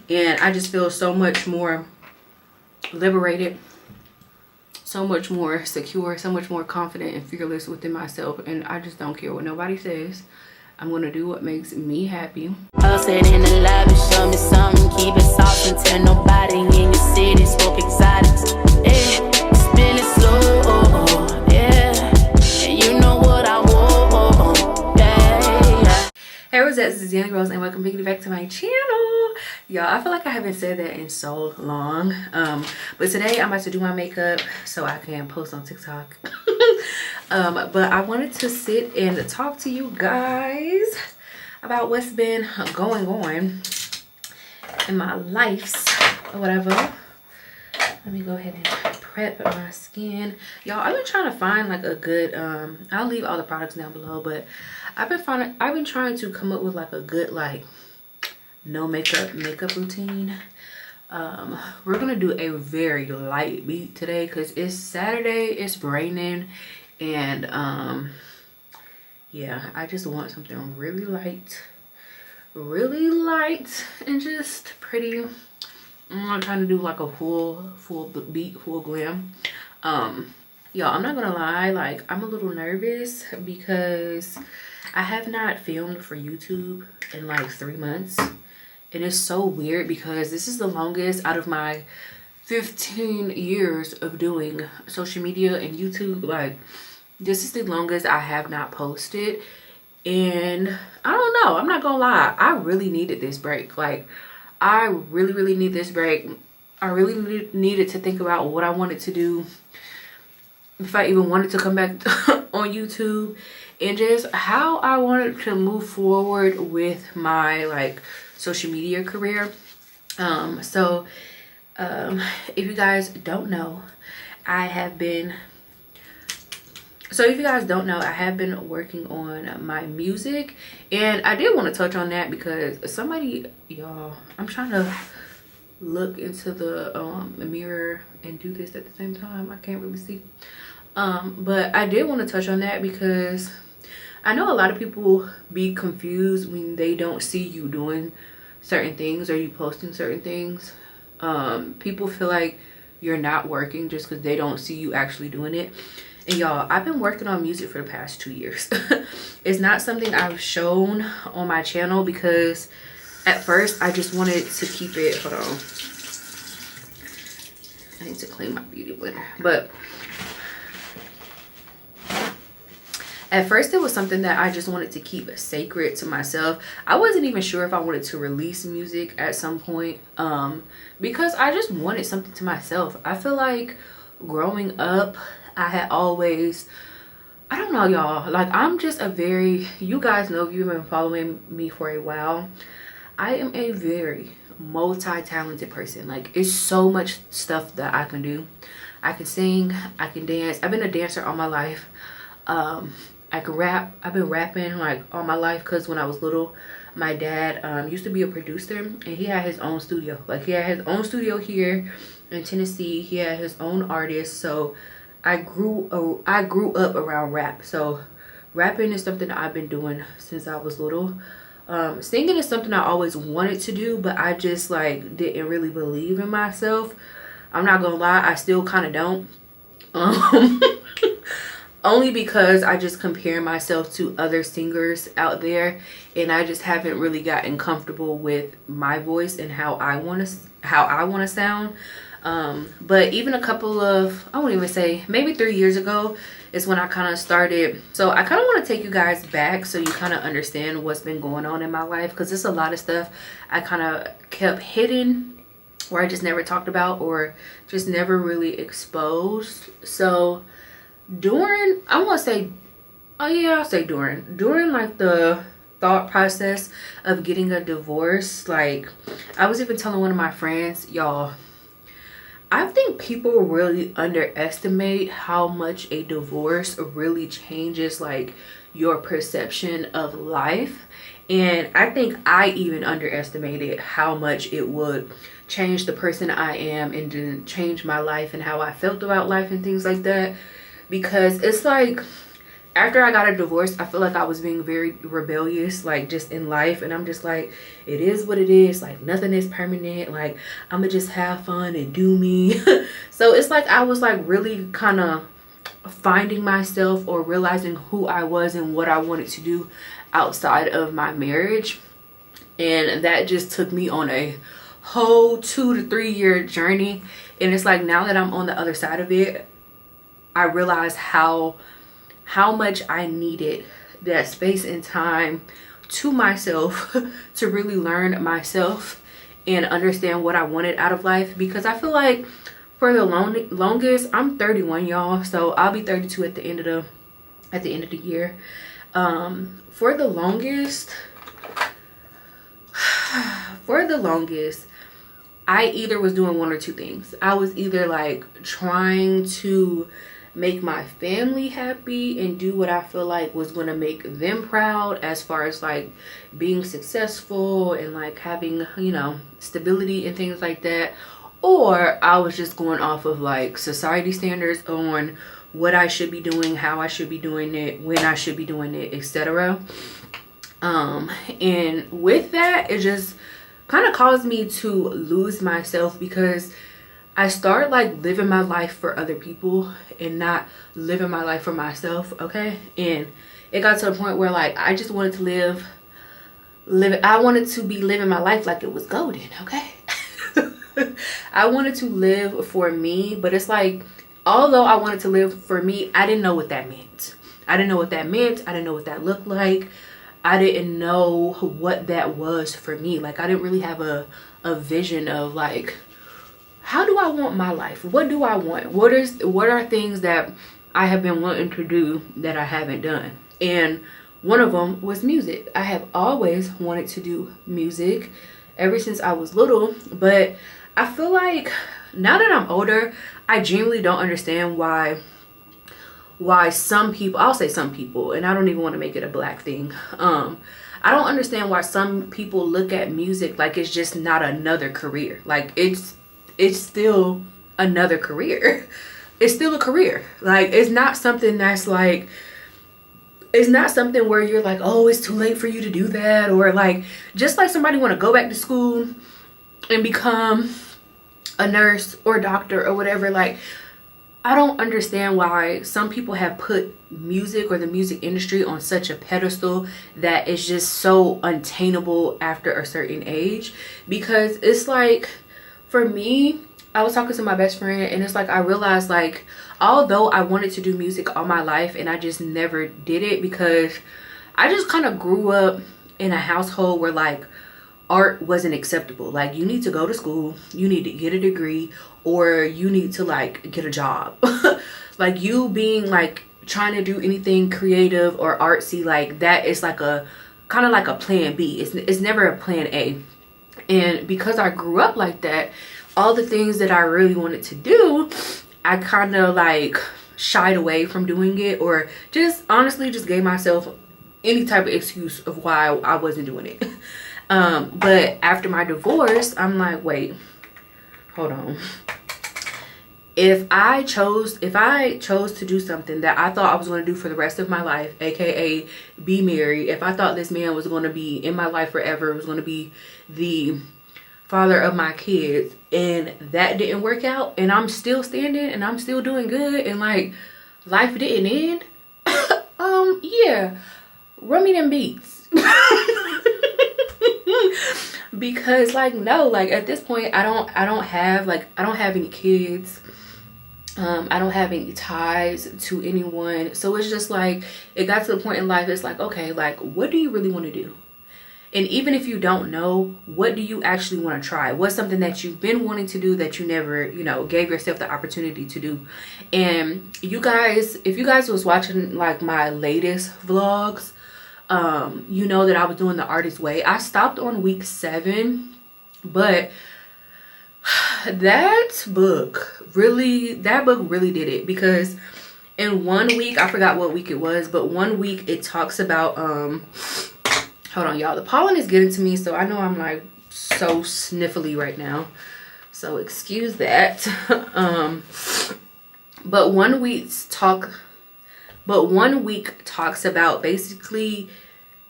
and I just feel so much more liberated, so much more secure, so much more confident and fearless within myself. And I just don't care what nobody says. I'm gonna do what makes me happy. Outside in the lobby, show me something, keep it soft and tell nobody in your city, smoke exotics. Yeah, spin it slow, yeah, and you know what I want, yeah. Hey Rosettes, this is Yunnierose and welcome back to my channel. Y'all, I feel like I haven't said that in so long. But today I'm about to do my makeup so I can post on TikTok. But I wanted to sit and talk to you guys about what's been going on in my life or whatever. Let me go ahead and prep my skin. Y'all, I've been trying to find like a good I'll leave all the products down below, but I've been trying to come up with like a good like no makeup routine. We're gonna do a very light beat today because it's Saturday, it's raining, and yeah, I just want something really light and just pretty. I'm not trying to do like a full beat, full glam. Y'all, I'm not gonna lie, like I'm a little nervous because I have not filmed for YouTube in like 3 months, and it's so weird because this is the longest out of my 15 years of doing social media and YouTube. Like this is the longest I have not posted, and I don't know, I'm not gonna lie, I really needed this break. Like I really need this break. I really needed to think about what I wanted to do, if I even wanted to come back on YouTube, and just how I wanted to move forward with my like social media career. If you guys don't know, I have been working on my music, and I did want to touch on that because somebody, y'all, I'm trying to look into the mirror and do this at the same time. I can't really see. But I did want to touch on that because I know a lot of people be confused when they don't see you doing certain things or you posting certain things. People feel like you're not working just because they don't see you actually doing it. And y'all, I've been working on music for the past 2 years. It's not something I've shown on my channel because at first I just wanted to keep it, hold on, I need to clean my beauty blender. But at first it was something that I just wanted to keep sacred to myself. I wasn't even sure if I wanted to release music at some point, because I just wanted something to myself. I feel like growing up, I had always, I don't know, y'all, like I'm just a very, you guys know if you've been following me for a while, I am a very multi-talented person. Like it's so much stuff that I can do. I can sing, I can dance. I've been a dancer all my life. I can rap. I've been rapping like all my life because when I was little, my dad used to be a producer, and he had his own studio. Like he had his own studio here in Tennessee. He had his own artists. So I grew up around rap. So rapping is something that I've been doing since I was little. Singing is something I always wanted to do, but I just like didn't really believe in myself. I'm not gonna lie, I still kind of don't. Only because I just compare myself to other singers out there, and I just haven't really gotten comfortable with my voice and how I want to sound. But even a couple of, I won't even say, maybe 3 years ago is when I kind of started. So I kind of want to take you guys back so you kind of understand what's been going on in my life, because there's a lot of stuff I kind of kept hidden, or I just never talked about, or just never really exposed. So during, I want to say, oh yeah, I'll say during like the thought process of getting a divorce, like I was even telling one of my friends, y'all, I think people really underestimate how much a divorce really changes like your perception of life. And I think I even underestimated how much it would change the person I am and to change my life and how I felt about life and things like that. Because it's like after I got a divorce, I feel like I was being very rebellious, like just in life. And I'm just like, it is what it is. Like nothing is permanent. Like I'm gonna just have fun and do me. So it's like I was like really kind of finding myself or realizing who I was and what I wanted to do outside of my marriage. And that just took me on a whole 2 to 3 year journey. And it's like now that I'm on the other side of it, I realize how much I needed that space and time to myself to really learn myself and understand what I wanted out of life. Because I feel like for the longest, I'm 31, y'all, so I'll be 32 at the end of the year. For the longest, I either was doing one or two things. I was either like trying to make my family happy and do what I feel like was going to make them proud, as far as like being successful and like having, you know, stability and things like that. Or I was just going off of like society standards on what I should be doing, how I should be doing it, when I should be doing it, etc. And with that, it just kind of caused me to lose myself, because I started like living my life for other people and not living my life for myself. Okay. And it got to a point where like I just wanted to I wanted to be living my life like it was golden. Okay. I wanted to live for me, but it's like, although I wanted to live for me, I didn't know what that meant. I didn't know what that looked like. I didn't know what that was for me. Like I didn't really have a vision of like, how do I want my life? What do I want? What are things that I have been wanting to do that I haven't done? And one of them was music. I have always wanted to do music ever since I was little, but I feel like now that I'm older, I genuinely don't understand why some people, I'll say some people, and I don't even want to make it a black thing. I don't understand why some people look at music like it's just not another career. Like it's still another career. It's still a career. Like it's not something that's like, it's not something where you're like, oh, it's too late for you to do that. Or like, just like somebody want to go back to school and become a nurse or a doctor or whatever. Like, I don't understand why some people have put music or the music industry on such a pedestal that it's just so unattainable after a certain age. Because it's like, for me, I was talking to my best friend, and it's like I realized like, although I wanted to do music all my life and I just never did it, because I just kind of grew up in a household where like art wasn't acceptable. Like you need to go to school, you need to get a degree, or you need to like get a job. Like you being like trying to do anything creative or artsy, like that is like a kind of like a plan B. It's never a plan A. And because I grew up like that, all the things that I really wanted to do, I kind of like shied away from doing it, or just honestly just gave myself any type of excuse of why I wasn't doing it. But after my divorce, I'm like, wait, hold on. If I chose to do something that I thought I was going to do for the rest of my life, aka be married, if I thought this man was going to be in my life forever, was going to be the father of my kids, and that didn't work out, and I'm still standing and I'm still doing good, and like life didn't end, yeah, run me them beats. Because like, no, like at this point I don't have any kids. I don't have any ties to anyone. So it's just like, it got to the point in life, it's like, okay, like what do you really want to do? And even if you don't know, what do you actually want to try? What's something that you've been wanting to do that you never, you know, gave yourself the opportunity to do? And you guys, if you guys was watching like my latest vlogs, you know that I was doing the artist way. I stopped on week 7, but that book really did it. Because in 1 week, I forgot what week it was, but 1 week it talks about hold on, y'all, the pollen is getting to me, so I know I'm like so sniffly right now, so excuse that. But 1 week But 1 week talks about basically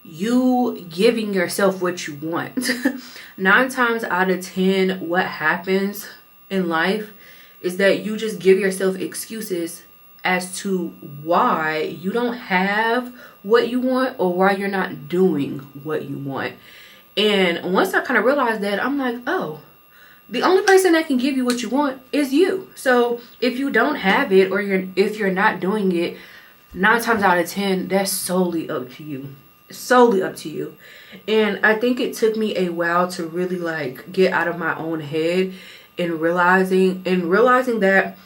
you giving yourself what you want. 9 times out of 10, what happens in life is that you just give yourself excuses as to why you don't have what you want or why you're not doing what you want. And once I kind of realized that, I'm like, oh, the only person that can give you what you want is you. So if you don't have it, or if you're not doing it, 9 times out of 10, that's solely up to you. Solely up to you. And I think it took me a while to really like get out of my own head and realizing that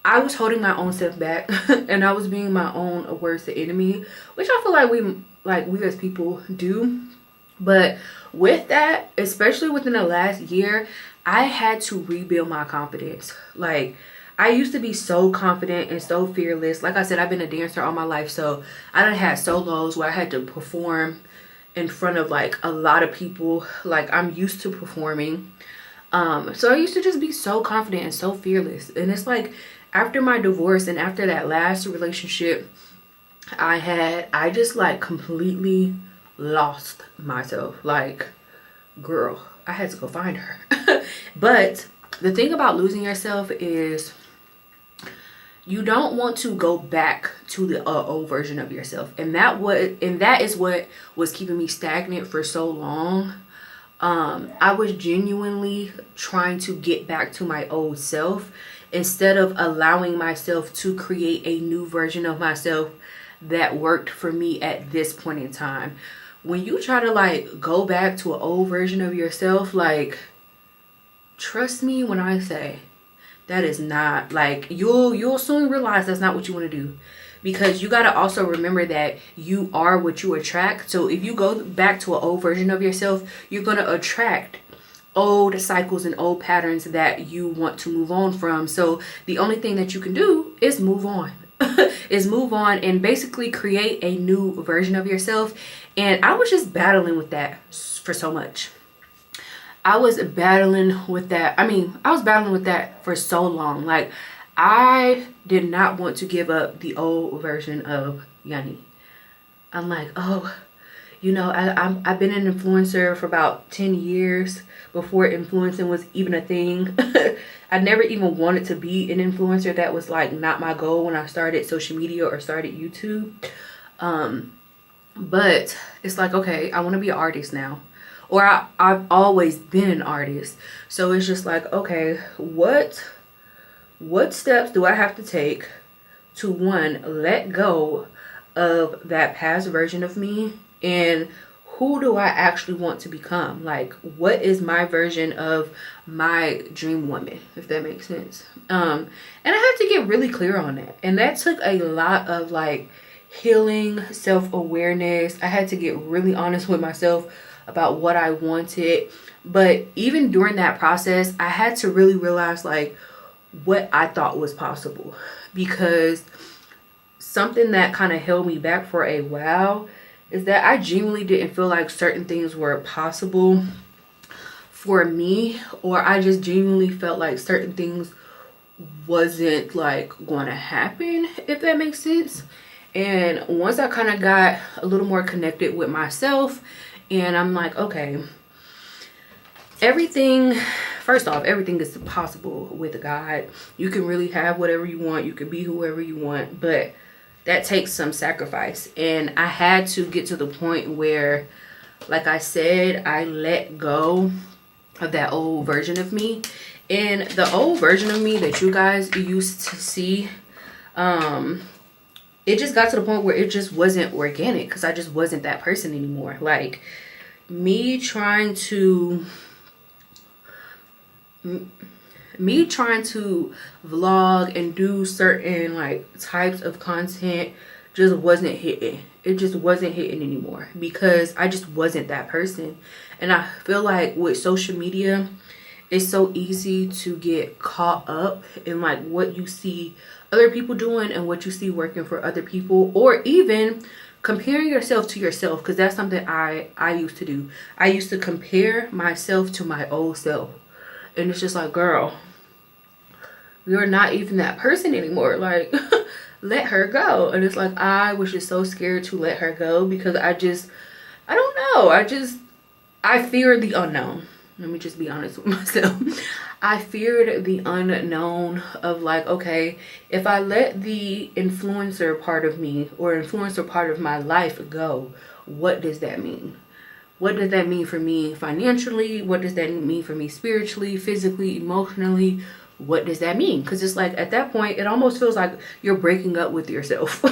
I was holding my own self back and I was being my own worst enemy, which I feel like we as people do. But with that, especially within the last year, I had to rebuild my confidence. Like, I used to be so confident and so fearless. Like I said, I've been a dancer all my life, so I done had solos where I had to perform in front of like a lot of people. Like, I'm used to performing. So I used to just be so confident and so fearless. And it's like after my divorce and after that last relationship I just like completely lost myself. Like, girl, I had to go find her. But the thing about losing yourself is you don't want to go back to the old version of yourself. And that is what was keeping me stagnant for so long. I was genuinely trying to get back to my old self instead of allowing myself to create a new version of myself that worked for me at this point in time. When you try to like go back to an old version of yourself, like, trust me when I say that is not, like, you'll soon realize that's not what you want to do. Because you got to also remember that you are what you attract. So if you go back to an old version of yourself, you're going to attract old cycles and old patterns that you want to move on from. So the only thing that you can do is move on. Is move on and basically create a new version of yourself. And I was just battling with that for so much. I was battling with that. I was battling with that for so long. Like, I did not want to give up the old version of Yunnie. I'm like, oh, I've been an influencer for about 10 years before influencing was even a thing. I never even wanted to be an influencer. That was like not my goal when I started social media or started YouTube. But it's like, okay, I want to be an artist now. Or I've always been an artist. So it's just like, okay, what steps do I have to take to, one, let go of that past version of me, and who do I actually want to become? Like, what is my version of my dream woman, if that makes sense? And I had to get really clear on that. And that took a lot of like healing, self-awareness. I had to get really honest with myself about what I wanted. But even during that process, I had to really realize like what I thought was possible, because something that kind of held me back for a while is that I genuinely didn't feel like certain things were possible for me, or I just genuinely felt like certain things wasn't like going to happen, if that makes sense. And once I kind of got a little more connected with myself, and I'm like, okay, first off, everything is possible with God. You can really have whatever you want. You can be whoever you want, but that takes some sacrifice. And I had to get to the point where, like I said, I let go of that old version of me. And the old version of me that you guys used to see, it just got to the point where it just wasn't organic, because I just wasn't that person anymore. Like, me trying to vlog and do certain like types of content just wasn't hitting. It just wasn't hitting anymore, because I just wasn't that person. And I feel like with social media, it's so easy to get caught up in like what you see other people doing and what you see working for other people, or even comparing yourself to yourself, because that's something I used to do. I used to compare myself to my old self. And it's just like, girl, you're not even that person anymore. Like, let her go. And it's like, I was just so scared to let her go because I don't know. I feared the unknown. Let me just be honest with myself. I feared the unknown of like, okay, if I let the influencer part of me or influencer part of my life go, what does that mean? What does that mean for me financially? What does that mean for me spiritually, physically, emotionally? What does that mean? Because it's like at that point, it almost feels like you're breaking up with yourself.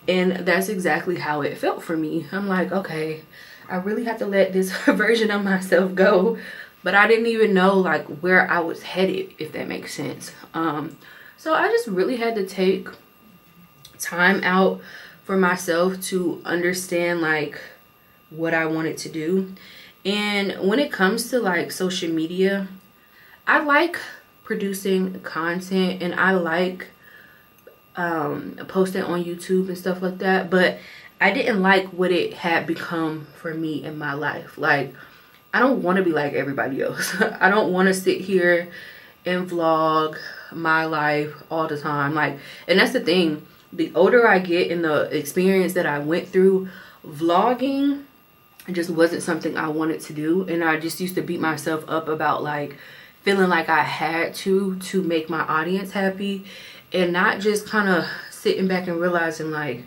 And that's exactly how it felt for me. I'm like, okay, I really have to let this version of myself go. But I didn't even know like where I was headed, if that makes sense. So I just really had to take time out for myself to understand like what I wanted to do. And when it comes to like social media, I like producing content and I like posting on YouTube and stuff like that, but I didn't like what it had become for me in my life. Like, I don't want to be like everybody else. I don't want to sit here and vlog my life all the time. Like, and that's the thing. The older I get in the experience that I went through, vlogging just wasn't something I wanted to do. And I just used to beat myself up about like feeling like I had to make my audience happy, and not just kind of sitting back and realizing like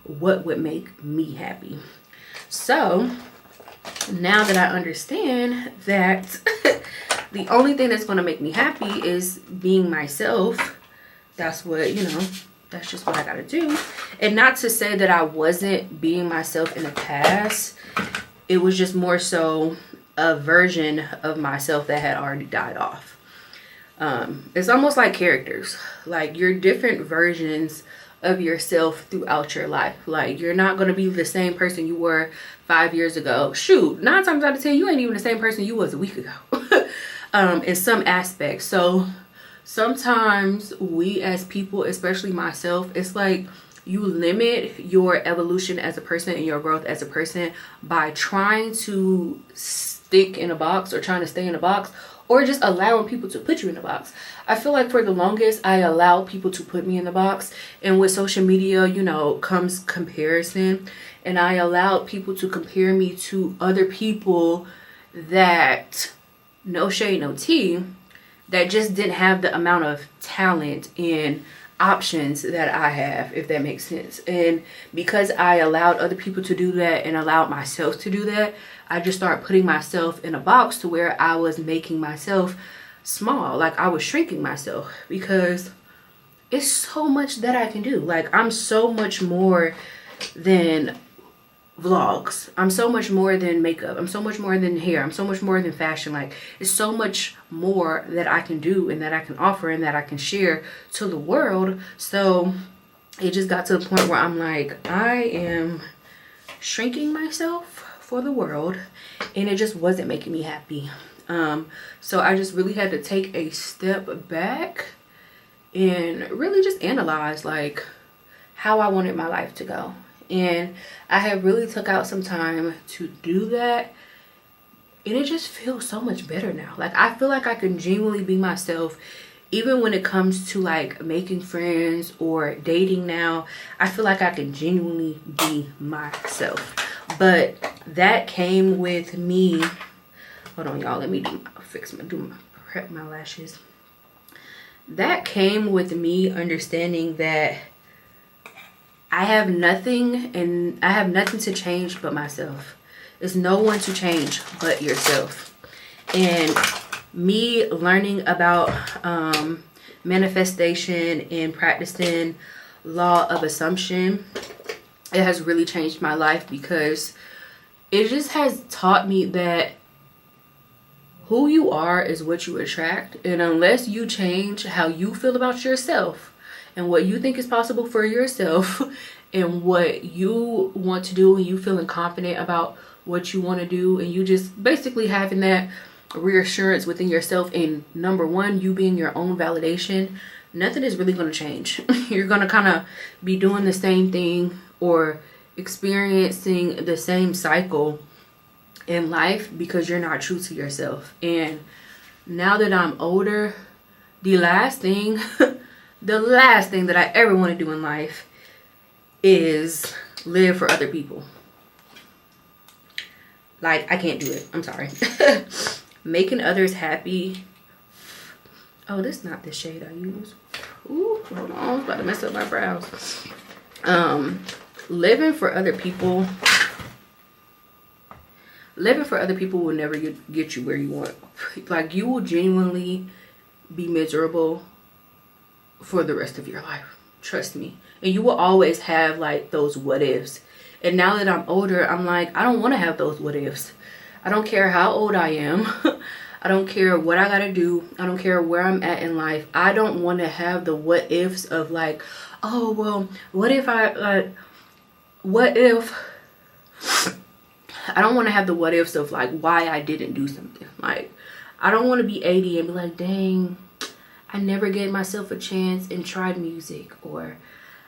what would make me happy. So now that I understand that the only thing that's going to make me happy is being myself, that's what, you know, that's just what I got to do. And not to say that I wasn't being myself in the past. It was just more so a version of myself that had already died off. It's almost like characters. Like, you're different versions of yourself throughout your life. Like, you're not going to be the same person you were 5 years ago. Shoot, 9 times out of 10, you ain't even the same person you was a week ago. In some aspects. So sometimes we as people, especially myself, it's like you limit your evolution as a person and your growth as a person by trying to stick in a box or trying to stay in a box, or just allowing people to put you in a box. I feel like for the longest I allowed people to put me in the box, and with social media, you know, comes comparison, and I allowed people to compare me to other people that, no shade, no tea, that just didn't have the amount of talent and options that I have, if that makes sense. And because I allowed other people to do that and allowed myself to do that, I just started putting myself in a box to where I was making myself small. Like, I was shrinking myself, because it's so much that I can do. Like, I'm so much more than vlogs. I'm so much more than makeup. I'm so much more than hair. I'm so much more than fashion. Like, it's so much more that I can do and that I can offer and that I can share to the world. So it just got to the point where I'm like, I am shrinking myself for the world, and it just wasn't making me happy. So I just really had to take a step back and really just analyze like how I wanted my life to go. And I have really took out some time to do that, and it just feels so much better now. Like, I feel like I can genuinely be myself, even when it comes to like making friends or dating now. I feel like I can genuinely be myself. But that came with me, hold on y'all, let me prep my lashes. That came with me understanding that I have nothing to change but myself. There's no one to change but yourself. And me learning about manifestation and practicing law of assumption, it has really changed my life, because it just has taught me that who you are is what you attract. And unless you change how you feel about yourself and what you think is possible for yourself and what you want to do, and you feeling confident about what you want to do, and you just basically having that reassurance within yourself, and number one, you being your own validation, nothing is really going to change. You're going to kind of be doing the same thing or experiencing the same cycle in life because you're not true to yourself. And now that I'm older, the last thing the last thing that I ever want to do in life is live for other people. Like, I can't do it. I'm sorry. Making others happy. Oh, this is not the shade I use. Ooh, hold on. I was about to mess up my brows. Living for other people. Living for other people will never get you where you want. Like, you will genuinely be miserable for the rest of your life. Trust me. And you will always have, like, those what ifs. And now that I'm older, I'm like, I don't want to have those what ifs. I don't care how old I am. I don't care what I gotta do. I don't care where I'm at in life. I don't want to have the what ifs of like, oh, well, what if I don't want to have the what ifs of like why I didn't do something. Like, I don't want to be 80 and be like, dang, I never gave myself a chance and tried music, or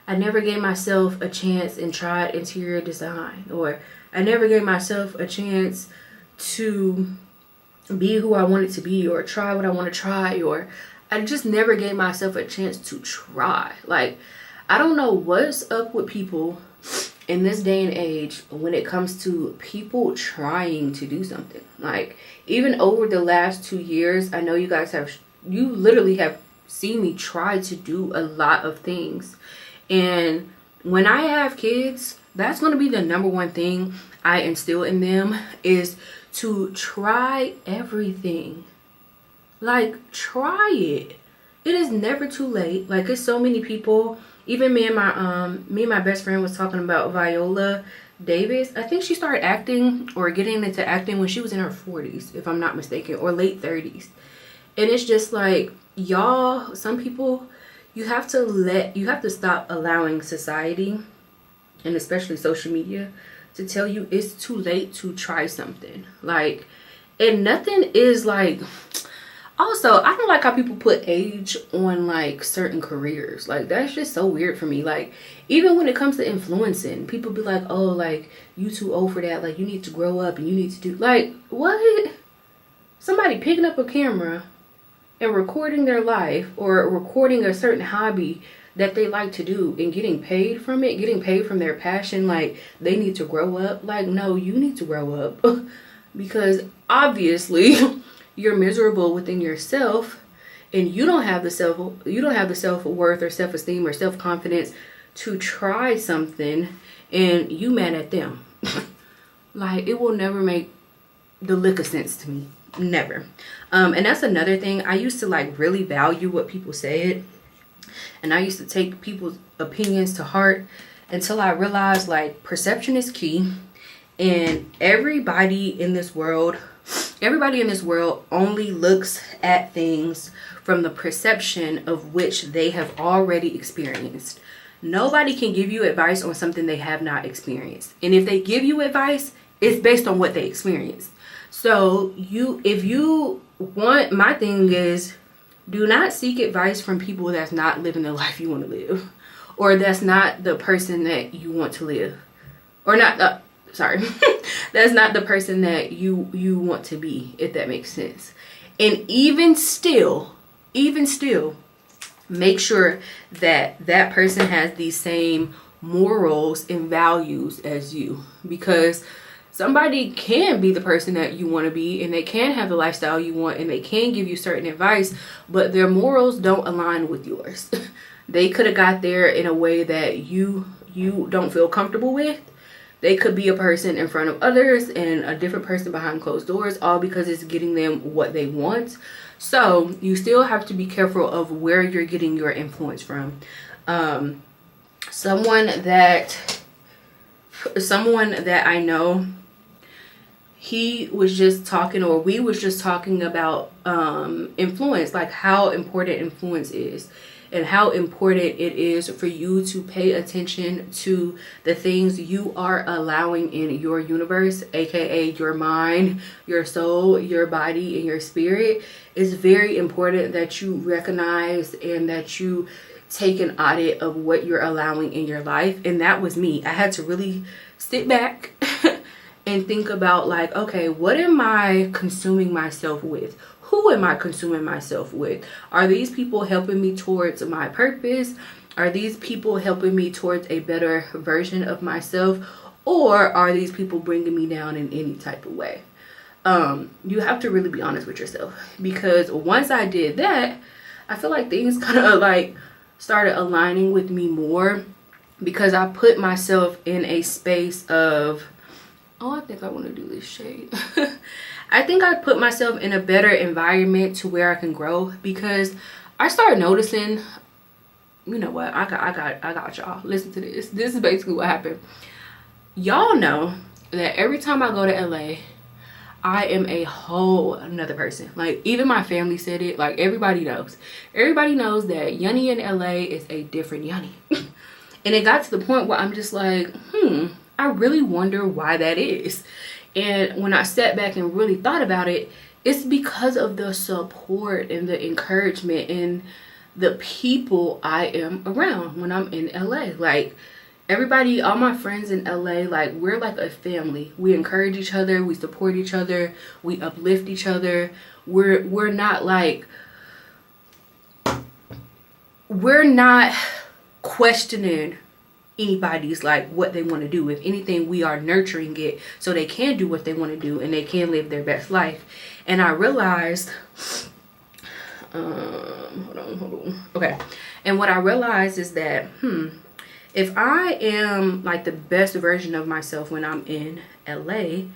I never gave myself a chance and tried interior design, or I never gave myself a chance to be who I wanted to be, or try what I want to try, or I just never gave myself a chance to try. Like, I don't know what's up with people in this day and age when it comes to people trying to do something. Like, even over the last 2 years, I know you guys you literally have seen me try to do a lot of things. And when I have kids, that's going to be the number one thing I instill in them, is to try everything. Like, try it. It is never too late. Like, it's so many people. Even me and my best friend was talking about Viola Davis. I think she started acting or getting into acting when she was in her 40s, if I'm not mistaken, or late 30s. And it's just like, y'all, some people, you have to stop allowing society, and especially social media, to tell you it's too late to try something. Like, and nothing is like, also, I don't like how people put age on like certain careers. Like, that's just so weird for me. Like, even when it comes to influencing, people be like, oh, like, you too old for that. Like, you need to grow up and you need to do, like, what? Somebody picking up a camera and recording their life, or recording a certain hobby that they like to do and getting paid from it, getting paid from their passion, like they need to grow up. Like, no, you need to grow up because obviously you're miserable within yourself, and you don't have the self-worth or self-esteem or self-confidence to try something, and you mad at them. Like, it will never make the lick of sense to me. Never. And that's another thing. I used to like really value what people said, and I used to take people's opinions to heart until I realized like perception is key, and everybody in this world only looks at things from the perception of which they have already experienced. Nobody can give you advice on something they have not experienced, and if they give you advice, it's based on what they experienced. So if you want, my thing is, do not seek advice from people that's not living the life you want to live, or that's not the person that you want to live, or not. That's not the person that you want to be, if that makes sense. And even still, make sure that that person has the same morals and values as you, because somebody can be the person that you want to be, and they can have the lifestyle you want, and they can give you certain advice, but their morals don't align with yours. They could have got there in a way that you don't feel comfortable with. They could be a person in front of others and a different person behind closed doors, all because it's getting them what they want. So you still have to be careful of where you're getting your influence from. Someone that I know, we was just talking about influence, like how important influence is, and how important it is for you to pay attention to the things you are allowing in your universe, aka your mind, your soul, your body, and your spirit. It's very important that you recognize and that you take an audit of what you're allowing in your life. And that was me. I had to really sit back and think about like, okay, what am I consuming myself with? who am I consuming myself with? Are these people helping me towards my purpose? Are these people helping me towards a better version of myself? Or are these people bringing me down in any type of way? You have to really be honest with yourself, because once I did that, I feel like things kind of like started aligning with me more, because I put myself in a space of, oh, I think I want to do this shade. I think I put myself in a better environment to where I can grow, because I started noticing, you know what, I got y'all. Listen to this. This is basically what happened. Y'all know that every time I go to LA, I am a whole another person. Like, even my family said it. Like, everybody knows. Everybody knows that Yunnie in LA is a different Yunnie. And it got to the point where I'm just like, I really wonder why that is. And when I sat back and really thought about it, it's because of the support and the encouragement and the people I am around when I'm in LA. Like, everybody, all my friends in LA, like, we're like a family. We encourage each other, we support each other, we uplift each other. We're not like, we're not questioning anybody's like what they want to do. If anything, we are nurturing it so they can do what they want to do and they can live their best life. And I realized, hold on. Okay. And what I realized is that, if I am like the best version of myself when I'm in LA,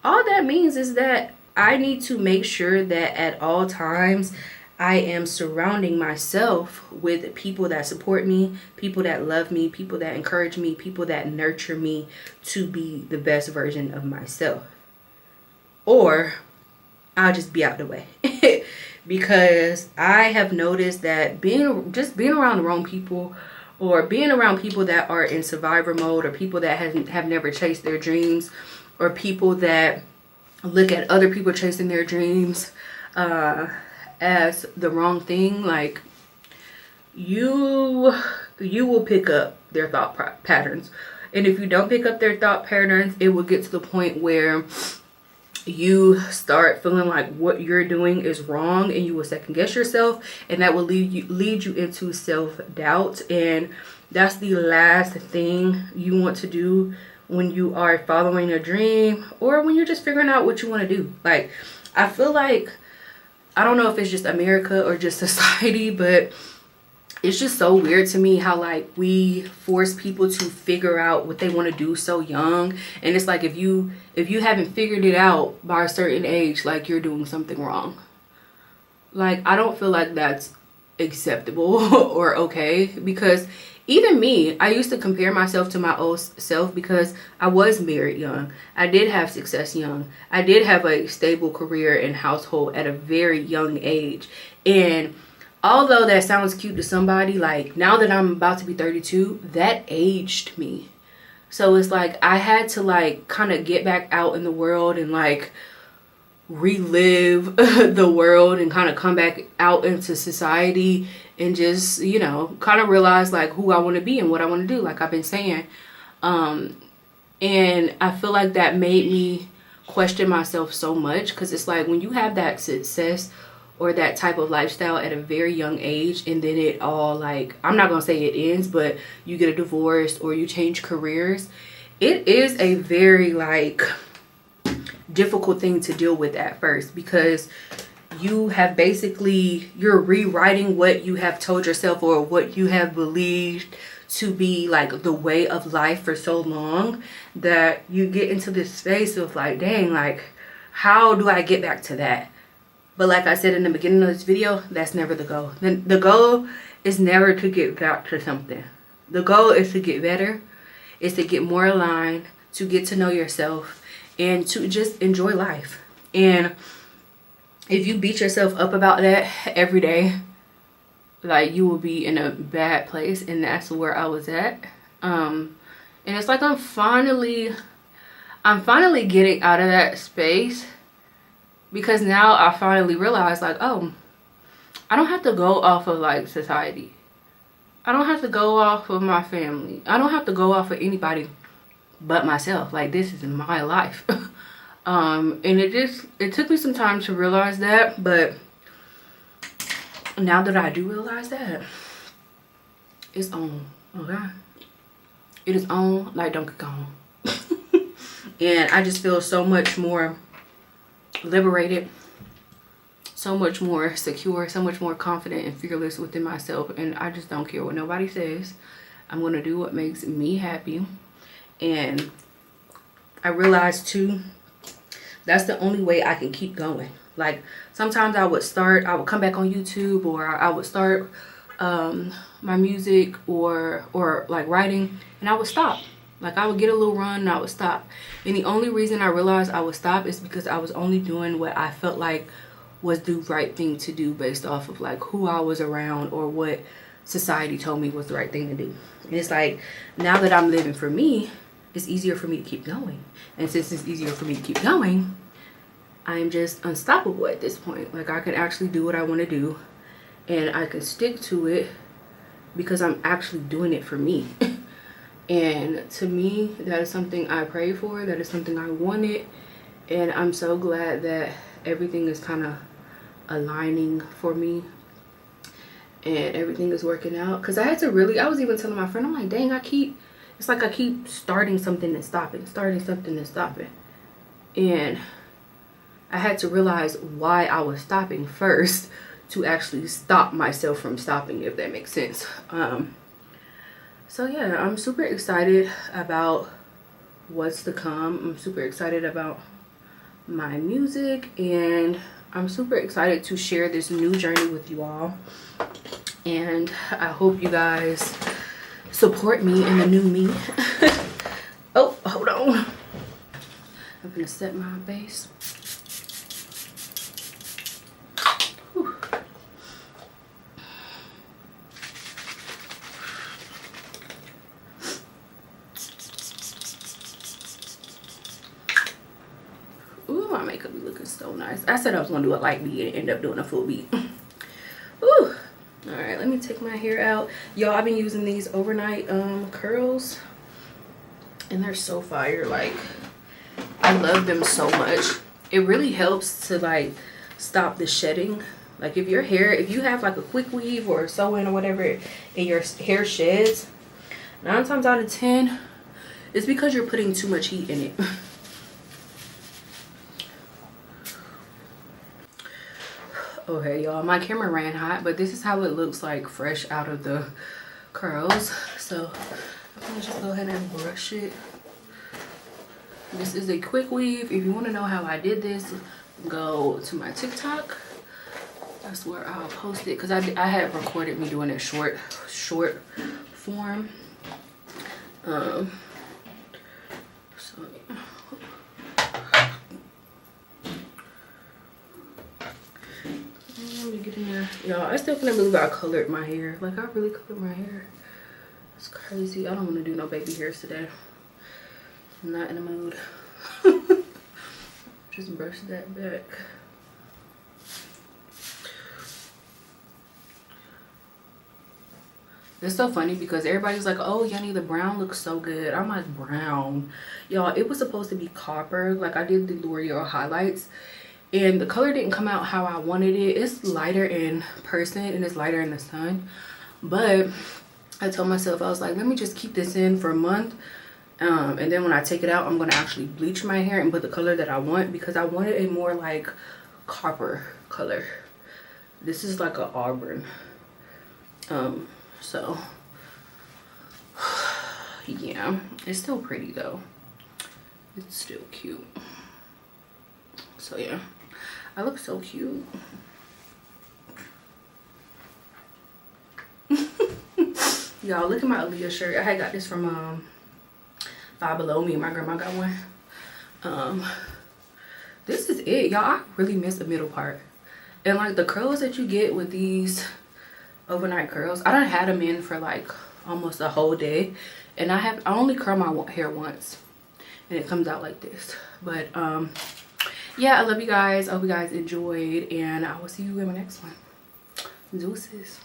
all that means is that I need to make sure that at all times I am surrounding myself with people that support me, people that love me, people that encourage me, people that nurture me to be the best version of myself. Or I'll just be out the way. Because I have noticed that being around the wrong people, or being around people that are in survivor mode, or people that have never chased their dreams, or people that look at other people chasing their dreams as the wrong thing, like, you will pick up their thought patterns. And if you don't pick up their thought patterns, it will get to the point where you start feeling like what you're doing is wrong, and you will second guess yourself, and that will lead you into self-doubt. And that's the last thing you want to do when you are following a dream, or when you're just figuring out what you want to do. Like, I feel like, I don't know if it's just America or just society, but it's just so weird to me how, like, we force people to figure out what they want to do so young. And it's like, if you haven't figured it out by a certain age, like, you're doing something wrong. Like, I don't feel like that's acceptable or okay, because even me, I used to compare myself to my old self, because I was married young. I did have success young. I did have a stable career and household at a very young age. And although that sounds cute to somebody, like, now that I'm about to be 32, that aged me. So it's like, I had to, like, kind of get back out in the world and, like, relive the world and kind of come back out into society and just, you know, kind of realize, like, who I want to be and what I want to do, like I've been saying. And I feel like that made me question myself so much, because it's like, when you have that success or that type of lifestyle at a very young age, and then it all, like, I'm not gonna say it ends, but you get a divorce or you change careers, it is a very, like, difficult thing to deal with at first, because you have basically, you're rewriting what you have told yourself or what you have believed to be, like, the way of life for so long, that you get into this space of, like, dang, like, how do I get back to that? But like I said in the beginning of this video, that's never the goal. The goal is never to get back to something. The goal is to get better, is to get more aligned, to get to know yourself, and to just enjoy life. And if you beat yourself up about that every day, like, you will be in a bad place. And that's where I was at. And it's like, I'm finally getting out of that space, because now I finally realize, like, oh, I don't have to go off of, like, society. I don't have to go off of my family. I don't have to go off of anybody but myself. Like, this is my life. And it took me some time to realize that, but now that I do realize that, it's on, okay? It is on like Donkey Kong. And I just feel so much more liberated, so much more secure, so much more confident and fearless within myself. And I just don't care what nobody says. I'm going to do what makes me happy. And I realized too, that's the only way I can keep going. Like sometimes I would come back on YouTube, or I would start my music or like writing, and I would stop. Like I would get a little run and I would stop. And the only reason I realized I would stop is because I was only doing what I felt like was the right thing to do based off of like who I was around or what society told me was the right thing to do. And it's like, now that I'm living for me, it's easier for me to keep going. And since it's easier for me to keep going, I'm just unstoppable at this point. Like I can actually do what I want to do, and I can stick to it because I'm actually doing it for me. And to me, that is something I prayed for. That is something I wanted. And I'm so glad that everything is kind of aligning for me. And everything is working out. Because I was even telling my friend, I'm like, dang, it's like I keep starting something and stopping. Starting something and stopping. And I had to realize why I was stopping first to actually stop myself from stopping, if that makes sense. So yeah, I'm super excited about what's to come. I'm super excited about my music, and I'm super excited to share this new journey with you all. And I hope you guys support me in the new me. Oh, hold on. I'm gonna set my base. Whew. Ooh, my makeup be looking so nice. I said I was gonna do a light beat and end up doing a full beat. Ooh. All right, let me take my hair out. Y'all, I've been using these overnight curls, and they're so fire. Like, I love them so much. It really helps to like stop the shedding. Like if you have like a quick weave or sew-in or whatever, and your hair sheds, 9 times out of 10, it's because you're putting too much heat in it. Okay, y'all, my camera ran hot, but this is how it looks like fresh out of the curls. So I'm gonna just go ahead and brush it. This is a quick weave. If you want to know how I did this, go to my TikTok. That's where I'll post it, because I had recorded me doing it short form. So yeah. Let me get in there. Y'all, I still can't believe I colored my hair. Like, I really colored my hair. It's crazy. I don't want to do no baby hairs today. I'm not in the mood. Just brush that back. It's so funny because everybody's like, oh, Yunnie, the brown looks so good. I'm like, brown? Y'all, it was supposed to be copper. Like, I did the L'Oreal highlights, and the color didn't come out how I wanted it. It's lighter in person and it's lighter in the sun. But I told myself, I was like, let me just keep this in for a month. And then when I take it out, I'm going to actually bleach my hair and put the color that I want, because I wanted a more like copper color. This is like an auburn. So yeah, it's still pretty though. It's still cute. So yeah, I look so cute. Y'all, look at my Aaliyah shirt. I had got this from Five Below Me. My grandma got one. This is it, y'all. I really miss the middle part. And like the curls that you get with these overnight curls, I done had them in for like almost a whole day, and I only curl my hair once, and it comes out like this. But yeah, I love you guys. I hope you guys enjoyed, and I will see you in my next one. Deuces.